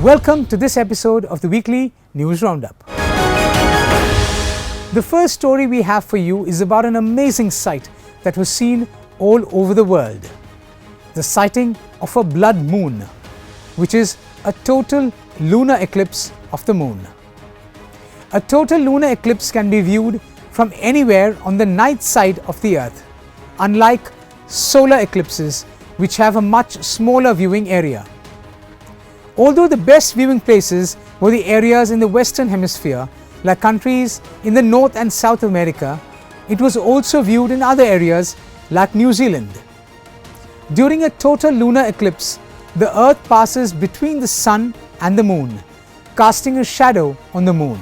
Welcome to this episode of the weekly News Roundup. The first story we have for you is about an amazing sight that was seen all over the world. The sighting of a blood moon, which is a total lunar eclipse of the moon. A total lunar eclipse can be viewed from anywhere on the night side of the earth, unlike solar eclipses, which have a much smaller viewing area. Although the best viewing places were the areas in the Western Hemisphere, like countries in the North and South America, it was also viewed in other areas like New Zealand. During a total lunar eclipse, the earth passes between the sun and the moon, casting a shadow on the moon.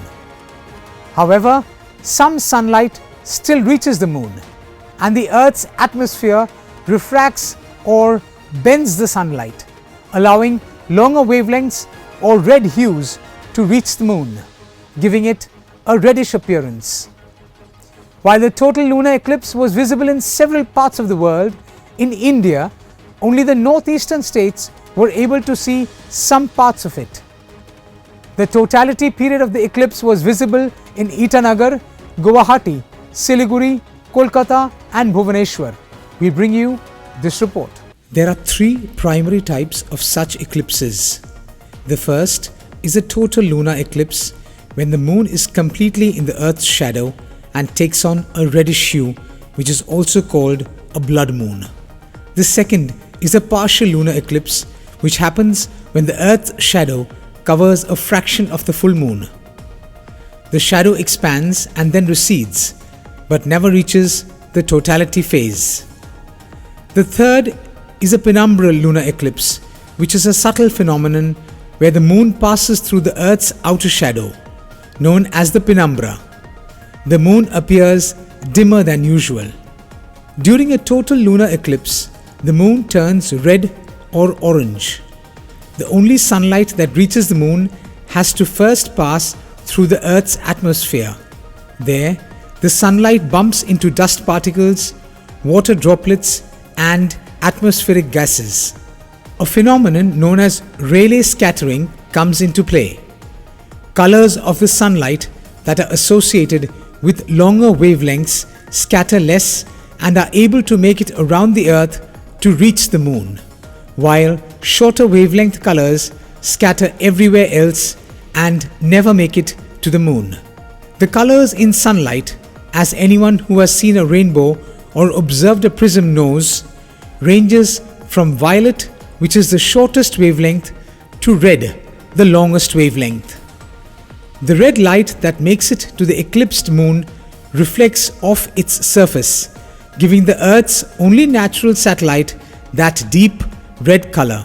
However, some sunlight still reaches the moon, and the earth's atmosphere refracts or bends the sunlight, allowing longer wavelengths or red hues to reach the moon, giving it a reddish appearance. While the total lunar eclipse was visible in several parts of the world, in India, only the northeastern states were able to see some parts of it. The totality period of the eclipse was visible in Itanagar, Guwahati, Siliguri, Kolkata and Bhubaneswar. We bring you this report. There are three primary types of such eclipses. The first is a total lunar eclipse, when the moon is completely in the earth's shadow and takes on a reddish hue, which is also called a blood moon. The second is a partial lunar eclipse, which happens when the earth's shadow covers a fraction of the full moon. The shadow expands and then recedes, but never reaches the totality phase. The third is a penumbral lunar eclipse, which is a subtle phenomenon where the moon passes through the earth's outer shadow, known as the penumbra. The moon appears dimmer than usual. During a total lunar eclipse, the moon turns red or orange. The only sunlight that reaches the moon has to first pass through the Earth's atmosphere. There, the sunlight bumps into dust particles, water droplets, and atmospheric gases. A phenomenon known as Rayleigh scattering comes into play. Colors of the sunlight that are associated with longer wavelengths scatter less and are able to make it around the Earth to reach the moon, while shorter wavelength colors scatter everywhere else and never make it to the moon. The colors in sunlight, as anyone who has seen a rainbow or observed a prism knows, ranges from violet, which is the shortest wavelength, to red, the longest wavelength. The red light that makes it to the eclipsed moon reflects off its surface, giving the Earth's only natural satellite that deep red color.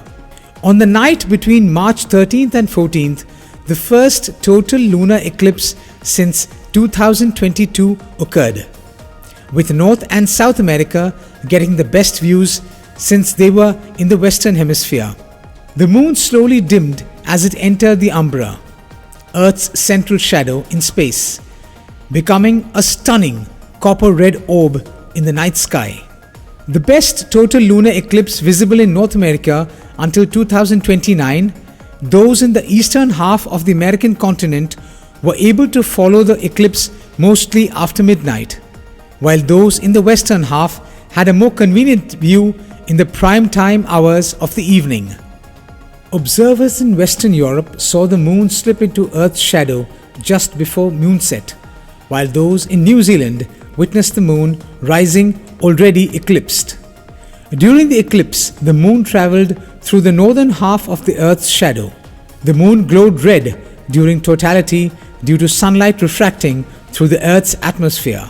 On the night between March 13th and 14th, the first total lunar eclipse since 2022 occurred, with North and South America getting the best views since they were in the Western Hemisphere. The moon slowly dimmed as it entered the umbra, Earth's central shadow in space, becoming a stunning copper-red orb in the night sky. The best total lunar eclipse visible in North America until 2029, those in the eastern half of the American continent were able to follow the eclipse mostly after midnight, while those in the western half had a more convenient view in the prime time hours of the evening. Observers in Western Europe saw the moon slip into Earth's shadow just before moonset, while those in New Zealand witnessed the moon rising already eclipsed. During the eclipse, the moon travelled through the northern half of the Earth's shadow. The moon glowed red during totality due to sunlight refracting through the Earth's atmosphere.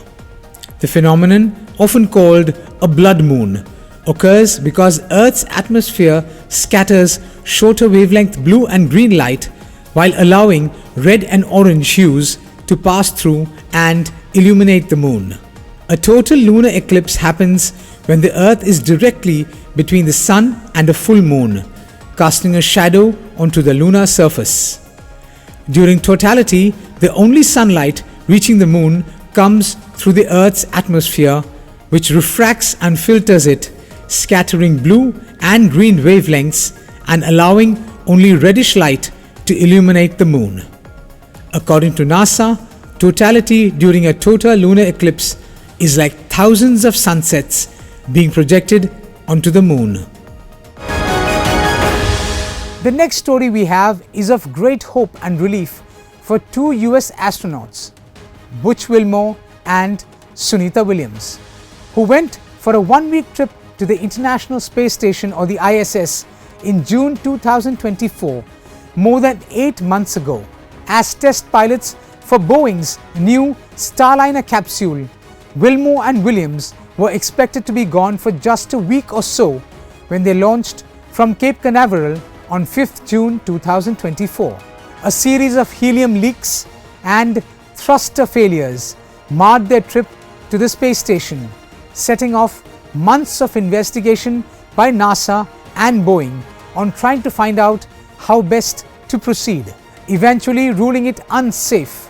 The phenomenon, often called a blood moon, occurs because Earth's atmosphere scatters shorter wavelength blue and green light while allowing red and orange hues to pass through and illuminate the moon. A total lunar eclipse happens when the Earth is directly between the Sun and a full moon, casting a shadow onto the lunar surface. During totality, the only sunlight reaching the moon comes through the Earth's atmosphere, which refracts and filters it, scattering blue and green wavelengths and allowing only reddish light to illuminate the moon. According to NASA, totality during a total lunar eclipse is like thousands of sunsets being projected onto the moon. The next story we have is of great hope and relief for two US astronauts, Butch Wilmore and Sunita Williams, who went for a one-week trip to the International Space Station or the ISS in June 2024, more than 8 months ago, as test pilots for Boeing's new Starliner capsule. Wilmore and Williams were expected to be gone for just a week or so when they launched from Cape Canaveral on 5th June 2024. A series of helium leaks and thruster failures marred their trip to the space station, setting off months of investigation by NASA and Boeing on trying to find out how best to proceed. Eventually ruling it unsafe,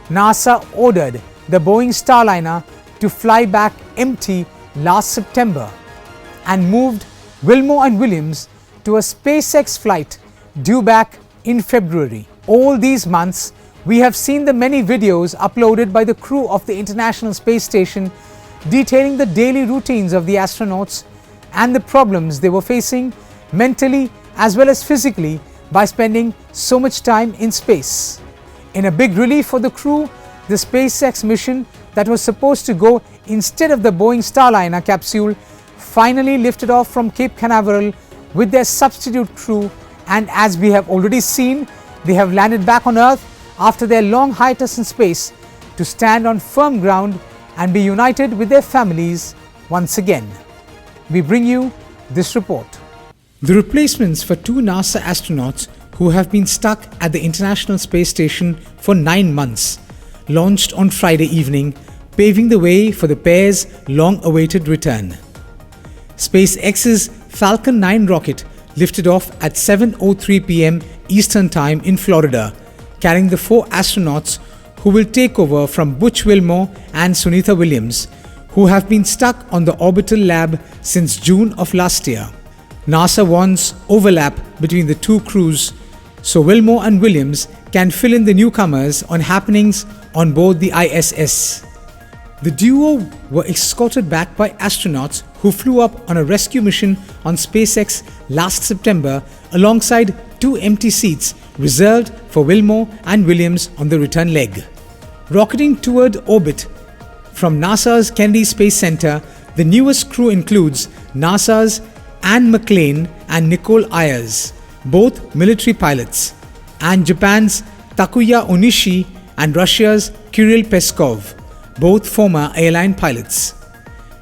NASA ordered the Boeing Starliner to fly back empty last September and moved Wilmore and Williams to a SpaceX flight due back in February. All these months, we have seen the many videos uploaded by the crew of the International Space Station detailing the daily routines of the astronauts and the problems they were facing mentally as well as physically by spending so much time in space. In a big relief for the crew, the SpaceX mission that was supposed to go instead of the Boeing Starliner capsule finally lifted off from Cape Canaveral with their substitute crew, and as we have already seen, they have landed back on Earth after their long hiatus in space to stand on firm ground and be united with their families once again. We bring you this report. The replacements for two NASA astronauts who have been stuck at the International Space Station for 9 months launched on Friday evening, paving the way for the pair's long-awaited return. SpaceX's Falcon 9 rocket lifted off at 7:03 p.m. Eastern Time in Florida, carrying the 4 astronauts who will take over from Butch Wilmore and Sunita Williams, who have been stuck on the orbital lab since June of last year. NASA wants overlap between the two crews so Wilmore and Williams can fill in the newcomers on happenings on board the ISS. The duo were escorted back by astronauts who flew up on a rescue mission on SpaceX last September alongside 2 empty seats reserved for Wilmore and Williams on the return leg. Rocketing toward orbit from NASA's Kennedy Space Center, the newest crew includes NASA's Anne McClain and Nicole Ayers, both military pilots, and Japan's Takuya Onishi and Russia's Kirill Peskov, both former airline pilots.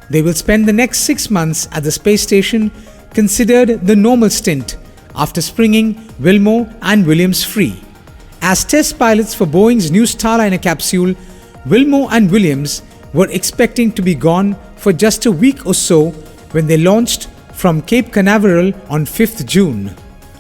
They will spend the next 6 months at the space station, considered the normal stint, after springing Wilmore and Williams free. As test pilots for Boeing's new Starliner capsule, Wilmore and Williams were expecting to be gone for just a week or so when they launched from Cape Canaveral on 5th June.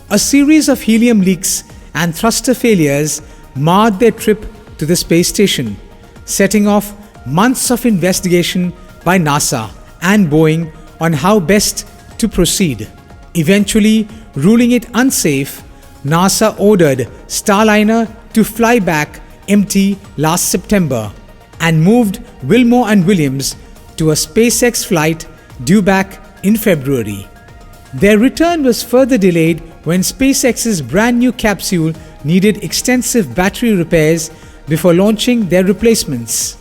A series of helium leaks and thruster failures marred their trip to the space station, setting off months of investigation by NASA and Boeing on how best to proceed. Eventually ruling it unsafe, NASA ordered Starliner to fly back empty last September and moved Wilmore and Williams to a SpaceX flight due back in February. Their return was further delayed when SpaceX's brand new capsule needed extensive battery repairs before launching their replacements.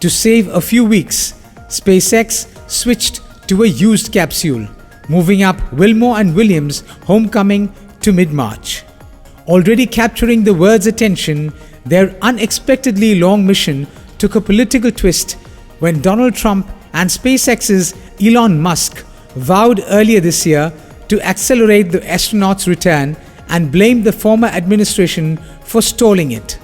To save a few weeks, SpaceX switched to a used capsule, moving up Wilmore and Williams' homecoming to mid-March. Already capturing the world's attention, their unexpectedly long mission took a political twist when Donald Trump and SpaceX's Elon Musk vowed earlier this year to accelerate the astronauts' return and blamed the former administration for stalling it.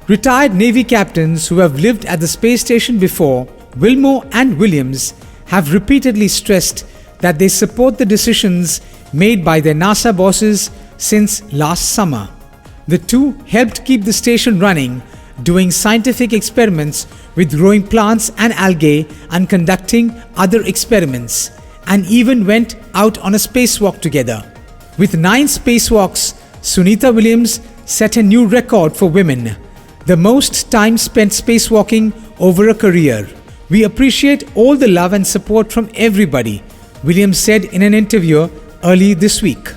Retired Navy captains who have lived at the space station before, Wilmore and Williams, have repeatedly stressed that they support the decisions made by their NASA bosses since last summer. The two helped keep the station running, doing scientific experiments with growing plants and algae and conducting other experiments, and even went out on a spacewalk together. With 9 spacewalks, Sunita Williams set a new record for women, the most time spent spacewalking over a career. We appreciate all the love and support from everybody, Williams said in an interview early this week.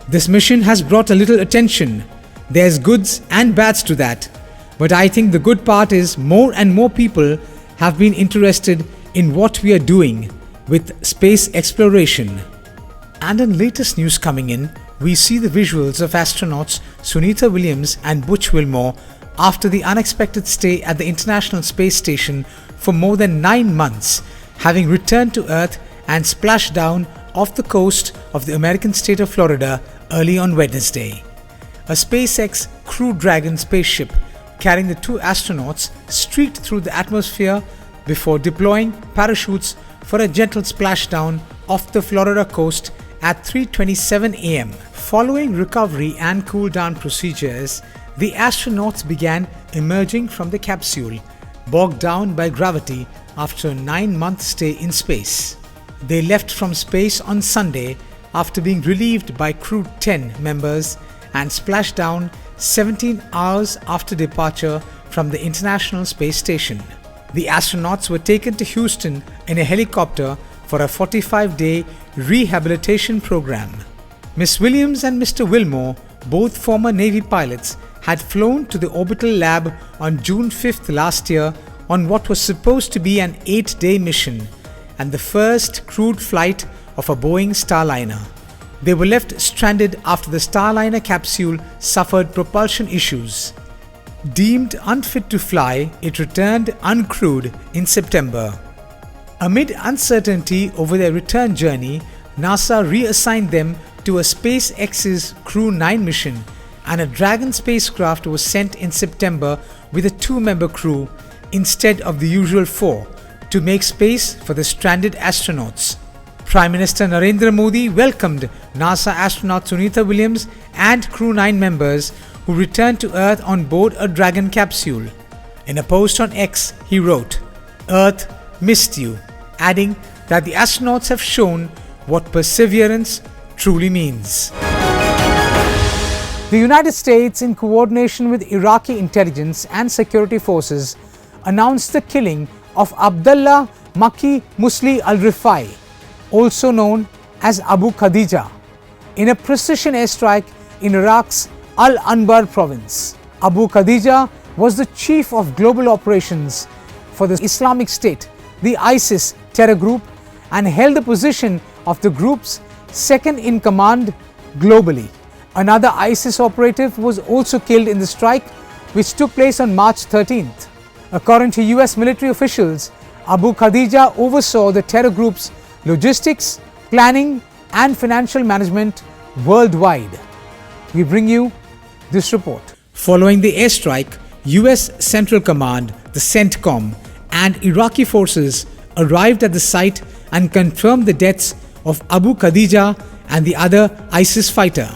This mission has brought a little attention. There's goods and bads to that. But I think the good part is more and more people have been interested in what we are doing with space exploration. And in latest news coming in, we see the visuals of astronauts Sunita Williams and Butch Wilmore after the unexpected stay at the International Space Station for more than 9 months, having returned to Earth and splashed down off the coast of the American state of Florida early on Wednesday. A SpaceX Crew Dragon spaceship carrying the 2 astronauts streaked through the atmosphere before deploying parachutes for a gentle splashdown off the Florida coast at 3:27 a.m. Following recovery and cool-down procedures, the astronauts began emerging from the capsule, bogged down by gravity after a 9-month stay in space. They left from space on Sunday after being relieved by Crew 10 members and splashed down 17 hours after departure from the International Space Station. The astronauts were taken to Houston in a helicopter for a 45-day rehabilitation program. Miss Williams and Mr. Wilmore, both former Navy pilots, had flown to the orbital lab on June 5th last year on what was supposed to be an 8-day mission and the first crewed flight of a Boeing Starliner. They were left stranded after the Starliner capsule suffered propulsion issues. Deemed unfit to fly, it returned uncrewed in September. Amid uncertainty over their return journey, NASA reassigned them to a SpaceX's Crew 9 mission, and a Dragon spacecraft was sent in September with a 2-member crew instead of the usual 4 to make space for the stranded astronauts. Prime Minister Narendra Modi welcomed NASA astronaut Sunita Williams and Crew 9 members who returned to Earth on board a Dragon capsule. In a post on X, he wrote, "Earth missed you," adding that the astronauts have shown what perseverance truly means. The United States, in coordination with Iraqi intelligence and security forces, announced the killing of Abdullah Makki Musli al-Rifai, also known as Abu Khadija, in a precision airstrike in Iraq's Al-Anbar province. Abu Khadija was the chief of global operations for the Islamic State, the ISIS terror group, and held the position of the group's second in command globally. Another ISIS operative was also killed in the strike, which took place on March 13th. According to US military officials, Abu Khadija oversaw the terror group's logistics, planning, and financial management worldwide. We bring you this report. Following the airstrike, US Central Command, the CENTCOM, and Iraqi forces arrived at the site and confirmed the deaths of Abu Khadija and the other ISIS fighter.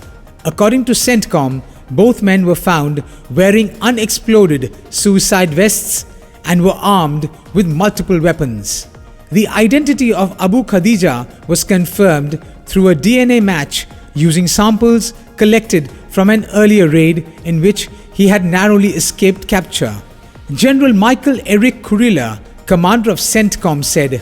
According to CENTCOM, both men were found wearing unexploded suicide vests and were armed with multiple weapons. The identity of Abu Khadija was confirmed through a DNA match using samples collected from an earlier raid in which he had narrowly escaped capture. General Michael Eric Kurilla, commander of CENTCOM, said,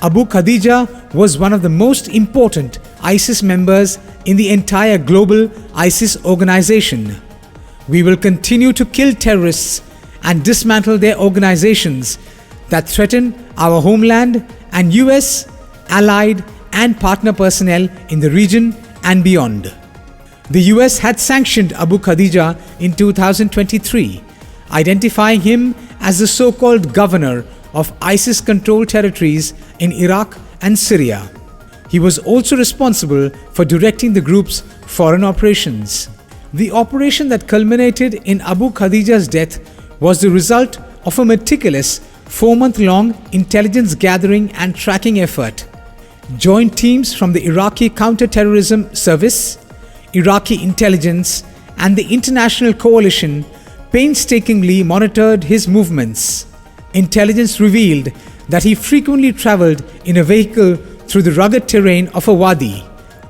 "Abu Khadija was one of the most important ISIS members in the entire global ISIS organization. We will continue to kill terrorists and dismantle their organizations that threaten our homeland and US, allied and partner personnel in the region and beyond." The US had sanctioned Abu Khadija in 2023, identifying him as the so-called governor of ISIS-controlled territories in Iraq and Syria. He was also responsible for directing the group's foreign operations. The operation that culminated in Abu Khadija's death was the result of a meticulous 4-month-long intelligence gathering and tracking effort. Joint teams from the Iraqi Counter-Terrorism Service, Iraqi intelligence, and the international coalition painstakingly monitored his movements. Intelligence revealed that he frequently traveled in a vehicle through the rugged terrain of a wadi,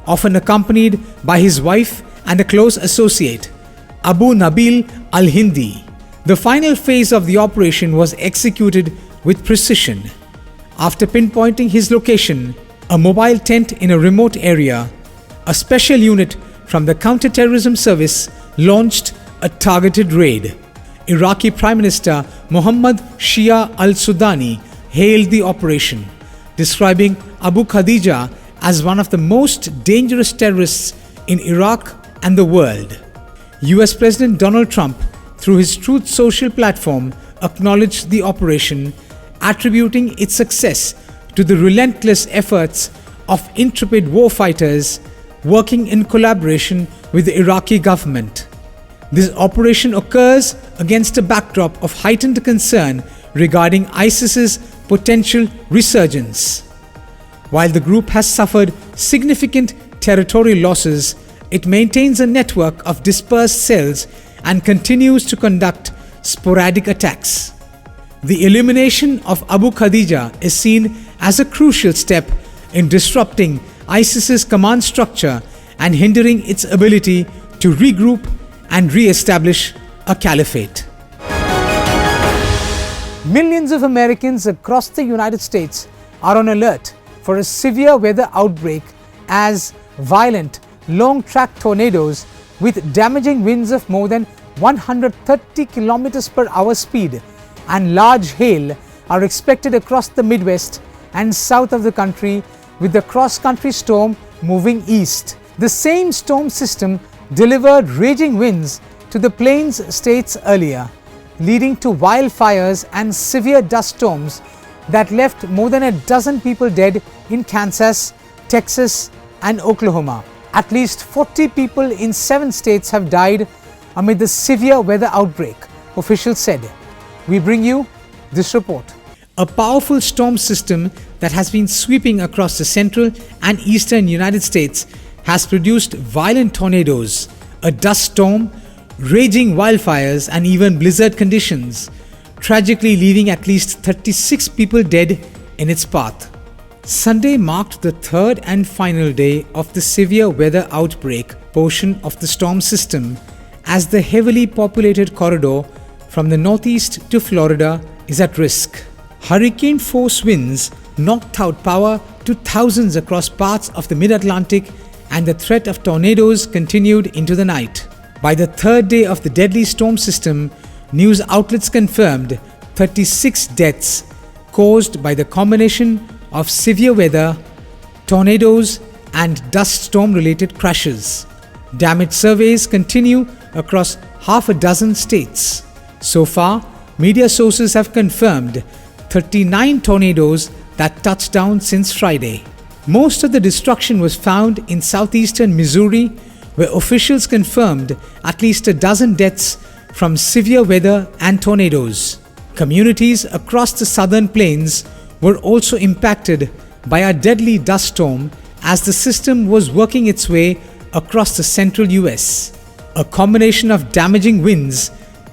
often accompanied by his wife and a close associate, Abu Nabil al-Hindi. The final phase of the operation was executed with precision. After pinpointing his location, a mobile tent in a remote area, a special unit from the counter-terrorism service launched a targeted raid. Iraqi Prime Minister Mohammad Shia al-Sudani hailed the operation, describing Abu Khadija as one of the most dangerous terrorists in Iraq and the world. US President Donald Trump, through his Truth Social platform, acknowledged the operation, attributing its success to the relentless efforts of intrepid warfighters working in collaboration with the Iraqi government. This operation occurs against a backdrop of heightened concern regarding ISIS's potential resurgence. While the group has suffered significant territorial losses, it maintains a network of dispersed cells and continues to conduct sporadic attacks. The elimination of Abu Khadija is seen as a crucial step in disrupting ISIS's command structure and hindering its ability to regroup and re-establish a caliphate. Millions of Americans across the United States are on alert for a severe weather outbreak as violent, long-track tornadoes with damaging winds of more than 130 km per hour speed and large hail are expected across the Midwest and south of the country, with the cross-country storm moving east. The same storm system delivered raging winds to the Plains states earlier, leading to wildfires and severe dust storms that left more than a dozen people dead in Kansas, Texas, and Oklahoma. At least 40 people in 7 states have died amid the severe weather outbreak, officials said. We bring you this report. A powerful storm system that has been sweeping across the central and eastern United States has produced violent tornadoes, a dust storm, raging wildfires, and even blizzard conditions, tragically leaving at least 36 people dead in its path. Sunday marked the third and final day of the severe weather outbreak portion of the storm system, as the heavily populated corridor from the northeast to Florida is at risk. Hurricane force winds knocked out power to thousands across parts of the mid-Atlantic, and the threat of tornadoes continued into the night. By the third day of the deadly storm system, news outlets confirmed 36 deaths caused by the combination of severe weather, tornadoes, and dust storm-related crashes. Damage surveys continue across half a dozen states. So far, media sources have confirmed 39 tornadoes that touched down since Friday. Most of the destruction was found in southeastern Missouri, where officials confirmed at least a dozen deaths from severe weather and tornadoes. Communities across the southern plains were also impacted by a deadly dust storm as the system was working its way across the central US. A combination of damaging winds,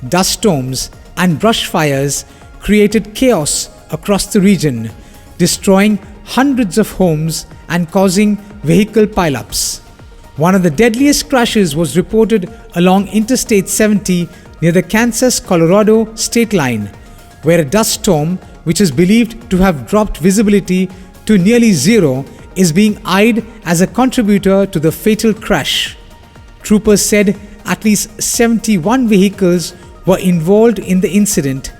dust storms, and brush fires created chaos across the region, destroying hundreds of homes and causing vehicle pileups. One of the deadliest crashes was reported along Interstate 70 near the Kansas-Colorado state line, where a dust storm, which is believed to have dropped visibility to nearly zero, is being eyed as a contributor to the fatal crash. Troopers said at least 71 vehicles were involved in the incident,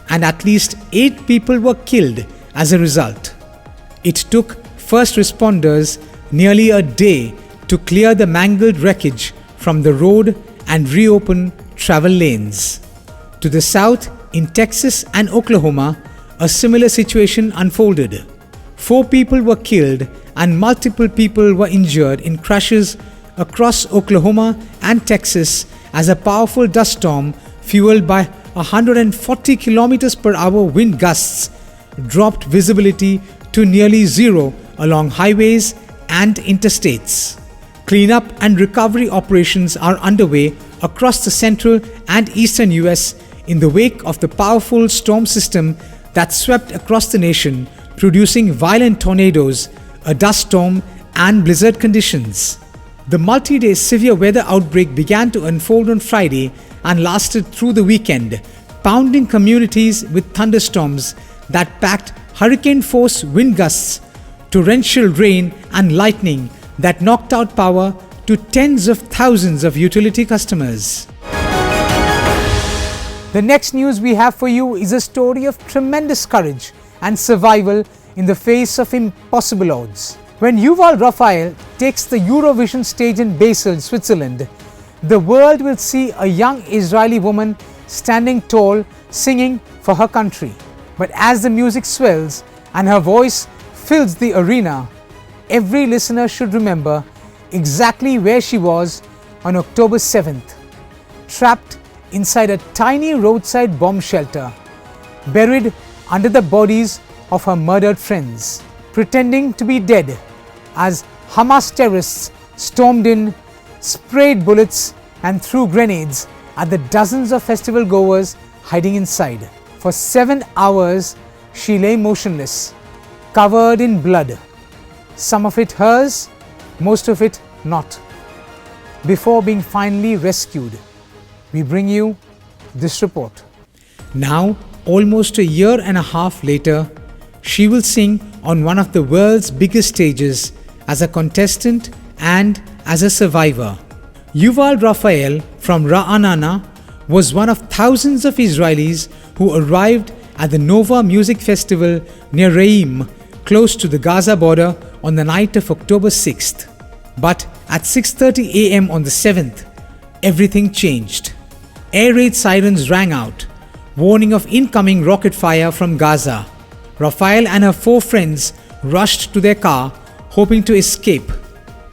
and at least 8 people were killed as a result. It took first responders nearly a day to clear the mangled wreckage from the road and reopen travel lanes. To the south, in Texas and Oklahoma, a similar situation unfolded. 4 people were killed and multiple people were injured in crashes across Oklahoma and Texas as a powerful dust storm fueled by 140 km per hour wind gusts dropped visibility to nearly zero along highways and interstates. Cleanup and recovery operations are underway across the central and eastern US in the wake of the powerful storm system that swept across the nation, producing violent tornadoes, a dust storm, and blizzard conditions. The multi-day severe weather outbreak began to unfold on Friday and lasted through the weekend, pounding communities with thunderstorms that packed hurricane-force wind gusts, torrential rain and lightning that knocked out power to tens of thousands of utility customers. The next news we have for you is a story of tremendous courage and survival in the face of impossible odds. When Yuval Raphael takes the Eurovision stage in Basel, Switzerland, the world will see a young Israeli woman standing tall, singing for her country. But as the music swells and her voice fills the arena, every listener should remember exactly where she was on October 7th, trapped inside a tiny roadside bomb shelter, buried under the bodies of her murdered friends, pretending to be dead as Hamas terrorists stormed in, sprayed bullets and threw grenades at the dozens of festival goers hiding inside. For 7 hours, she lay motionless, covered in blood, some of it hers, most of it not. Before being finally rescued, we bring you this report. Now, almost a year and a half later, she will sing on one of the world's biggest stages as a contestant and as a survivor. Yuval Raphael from Ra'anana was one of thousands of Israelis who arrived at the Nova Music Festival near Reim, close to the Gaza border, on the night of October 6th. But at 6:30 a.m. on the 7th, everything changed. Air raid sirens rang out, warning of incoming rocket fire from Gaza. Raphael and her 4 friends rushed to their car, hoping to escape.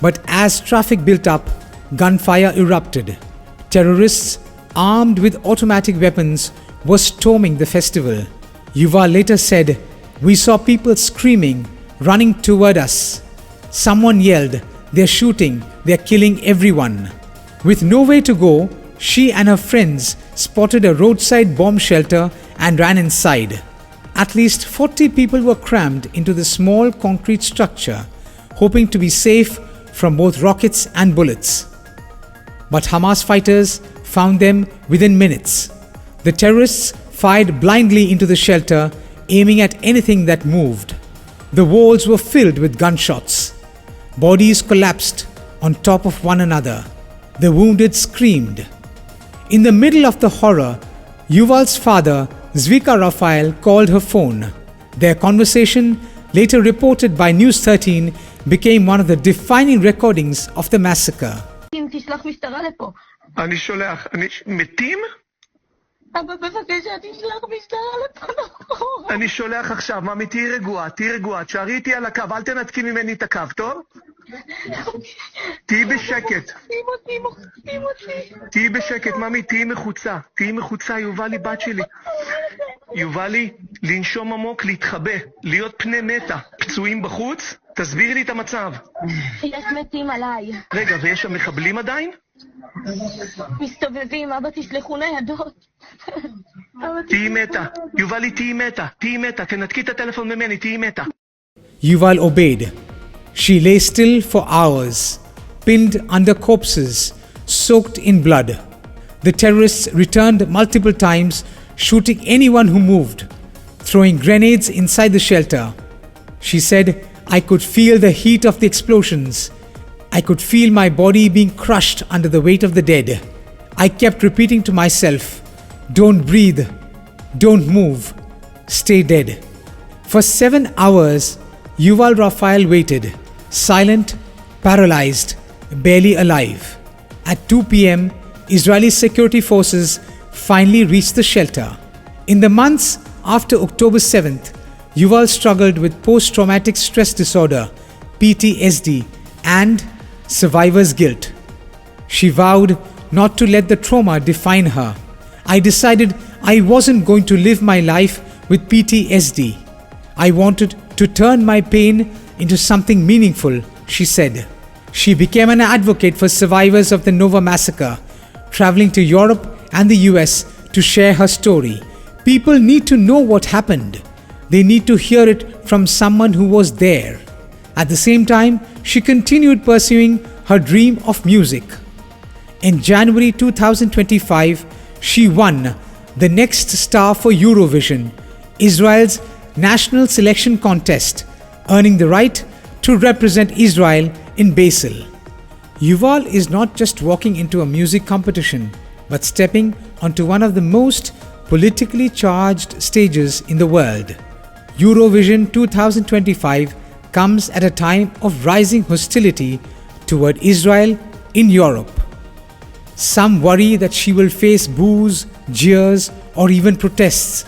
But as traffic built up, gunfire erupted. Terrorists armed with automatic weapons were storming the festival. Yuval later said, "We saw people screaming, running toward us. Someone yelled, 'They're shooting, they're killing everyone.' With nowhere to go, she and her friends spotted a roadside bomb shelter and ran inside. At least 40 people were crammed into the small concrete structure, hoping to be safe from both rockets and bullets. But Hamas fighters found them within minutes. The terrorists fired blindly into the shelter, aiming at anything that moved. The walls were filled with gunshots. Bodies collapsed on top of one another. The wounded screamed. In the middle of the horror, Yuval's father, Zvika Raphael, called her phone. Their conversation, later reported by News 13, became one of the defining recordings of the massacre. אני שולח, מתים? אבא, בבקשה, תשלח משטרה לפה, נכון. אני שולח עכשיו, ממי, תהי רגועה, תשארי איתי על הקו, אל תנתקי ממני את הקו, טוב? תהי בשקט. תהי בשקט, ממי, תהי מחוצה, יובלי, בת שלי. יובלי, לנשום עמוק, להתחבא, להיות פני מתה, פצועים בחוץ, תסבירי לי את המצב. יש מתים עליי. רגע, ויש שם מחבלים עדיין? מסתובבים, אבא, תשלחו ניידות. תהי מתה, יובלי, תהי מתה, תנתקי את הטלפון ממני, תהי מתה. Yuval obeyed. She lay still for hours, pinned under corpses, soaked in blood. The terrorists returned multiple times, shooting anyone who moved, throwing grenades inside the shelter. She said, "I could feel the heat of the explosions. I could feel my body being crushed under the weight of the dead. I kept repeating to myself, 'Don't breathe, don't move, stay dead.'" For 7 hours, Yuval Raphael waited, silent, paralyzed, barely alive. At 2 p.m., Israeli security forces finally reached the shelter. In the months after October 7th, Yuval struggled with post-traumatic stress disorder, PTSD, and survivor's guilt. She vowed not to let the trauma define her. "I decided I wasn't going to live my life with PTSD. I wanted to turn my pain into something meaningful," she said. She became an advocate for survivors of the Nova massacre, traveling to Europe and the US to share her story. People need to know what happened. They need to hear it from someone who was there. At the same time, she continued pursuing her dream of music. In January 2025, she won the Next Star for Eurovision, Israel's national selection contest, earning the right to represent Israel in Basel. Yuval is not just walking into a music competition, but stepping onto one of the most politically charged stages in the world. Eurovision 2025 comes at a time of rising hostility toward Israel in Europe. Some worry that she will face boos, jeers, or even protests,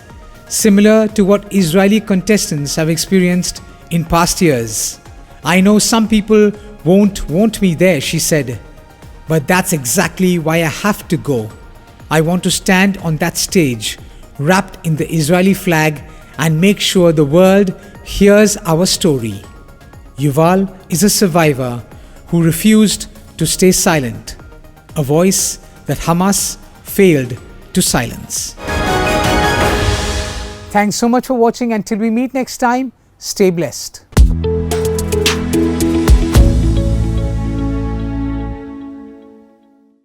similar to what Israeli contestants have experienced in past years. "I know some people won't want me there," she said, "but that's exactly why I have to go. I want to stand on that stage, wrapped in the Israeli flag, and make sure the world hears our story." Yuval is a survivor who refused to stay silent, a voice that Hamas failed to silence. Thanks so much for watching. Until we meet next time, stay blessed.